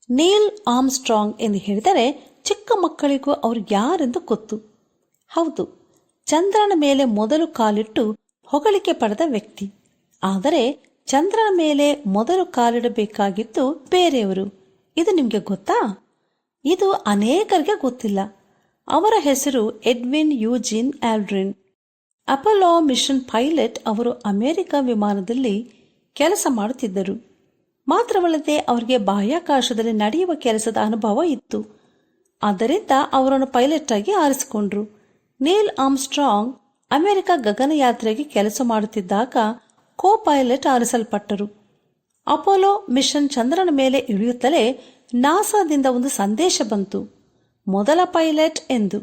Neel Armstrong ಎಂದು ಹೇಳಿದರೆ ಚಿಕ್ಕ ಮಕ್ಕಳಿಗೂ ಅವರು ಯಾರೆಂದು ಗೊತ್ತು. ಹೌದು, ಚಂದ್ರನ ಮೇಲೆ ಮೊದಲು ಕಾಲಿಟ್ಟು ಹೊಗಳಿಕೆ ಪಡೆದ ವ್ಯಕ್ತಿ. ಆದರೆ ಚಂದ್ರನ ಮೇಲೆ ಮೊದಲು ಕಾಲಿಡಬೇಕಾಗಿದ್ದು ಬೇರೆಯವರು. ಇದು ನಿಮಗೆ ಗೊತ್ತಾ? ಇದು ಅನೇಕರಿಗೆ ಗೊತ್ತಿಲ್ಲ. ಅವರ ಹೆಸರು Edwin Eugene Aldrin. Apollo mission pilot. ಅವರು ಅಮೆರಿಕ ವಿಮಾನದಲ್ಲಿ ಕೆಲಸ ಮಾಡುತ್ತಿದ್ದರು. ಮಾತ್ರವಲ್ಲದೆ ಅವರಿಗೆ ಬಾಹ್ಯಾಕಾಶದಲ್ಲಿ ನಡೆಯುವ ಕೆಲಸದ ಅನುಭವ ಇತ್ತು. ಆದ್ದರಿಂದ ಅವರನ್ನು ಪೈಲಟ್ ಆಗಿ ಆರಿಸಿಕೊಂಡ್ರು. ನೀಲ್ ಆರ್ಮ್ಸ್ಟ್ರಾಂಗ್ ಅಮೆರಿಕ ಗಗನಯಾತ್ರೆಗೆ ಕೆಲಸ ಮಾಡುತ್ತಿದ್ದಾಗ ಕೋ ಪೈಲಟ್ ಆರಿಸಲ್ಪಟ್ಟರು. ಅಪೋಲೋ ಮಿಷನ್ ಚಂದ್ರನ ಮೇಲೆ ಇಳಿಯುತ್ತಲೇ ನಾಸಾದಿಂದ ಒಂದು ಸಂದೇಶ ಬಂತು, ಮೊದಲ ಪೈಲಟ್ ಎಂದು.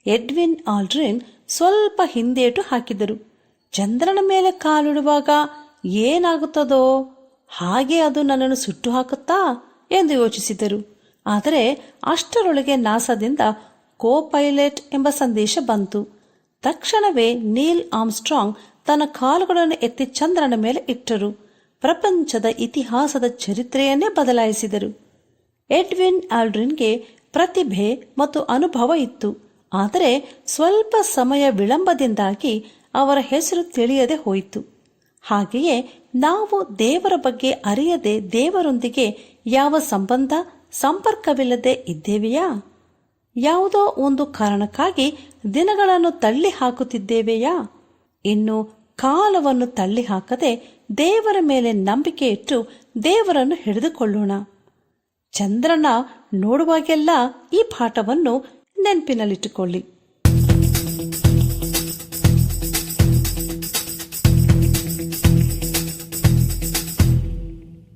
ಎಡ್ವಿನ್ ಆಲ್ಡ್ರಿನ್ ಸ್ವಲ್ಪ ಹಿಂದೇಟು ಹಾಕಿದರು. ಚಂದ್ರನ ಮೇಲೆ ಕಾಲಿಡುವಾಗ ಏನಾಗುತ್ತದೋ ಹಾಗೆ ಅದು ನನ್ನನ್ನು ಸುಟ್ಟು ಹಾಕುತ್ತಾ ಎಂದು ಯೋಚಿಸಿದರು. ಆದರೆ ಅಷ್ಟರೊಳಗೆ ನಾಸಾದಿಂದ ಕೋ ಪೈಲಟ್ ಎಂಬ ಸಂದೇಶ ಬಂತು. ತಕ್ಷಣವೇ ನೀಲ್ ಆರ್ಮ್ಸ್ಟ್ರಾಂಗ್ ತನ್ನ ಕಾಲುಗಳನ್ನು ಎತ್ತಿ ಚಂದ್ರನ ಮೇಲೆ ಇಟ್ಟರು. ಪ್ರಪಂಚದ ಇತಿಹಾಸದ ಚರಿತ್ರೆಯನ್ನೇ ಬದಲಾಯಿಸಿದರು. ಎಡ್ವಿನ್ ಆಲ್ಡ್ರಿನ್ಗೆ ಪ್ರತಿಭೆ ಮತ್ತು ಅನುಭವ ಇತ್ತು. ಆದರೆ ಸ್ವಲ್ಪ ಸಮಯ ವಿಳಂಬದಿಂದಾಗಿ ಅವರ ಹೆಸರು ತಿಳಿಯದೆ ಹೋಯಿತು. ಹಾಗೆಯೇ ನಾವು ದೇವರ ಬಗ್ಗೆ ಅರಿಯದೆ ದೇವರೊಂದಿಗೆ ಯಾವ ಸಂಪರ್ಕವಿಲ್ಲದೆ ಇದ್ದೇವೆಯಾ? ಯಾವುದೋ ಒಂದು ಕಾರಣಕ್ಕಾಗಿ ದಿನಗಳನ್ನು ತಳ್ಳಿ ಹಾಕುತ್ತಿದ್ದೇವೆಯಾ? ಇನ್ನು ಕಾಲವನ್ನು ತಳ್ಳಿ ಹಾಕದೆ ದೇವರ ಮೇಲೆ ನಂಬಿಕೆ ಇಟ್ಟು ದೇವರನ್ನು ಹಿಡಿದುಕೊಳ್ಳೋಣ. ಚಂದ್ರನ ನೋಡುವಾಗೆಲ್ಲ ಈ ಪಾಠವನ್ನು ನೆನಪಿನಲ್ಲಿಟ್ಟುಕೊಳ್ಳಿ.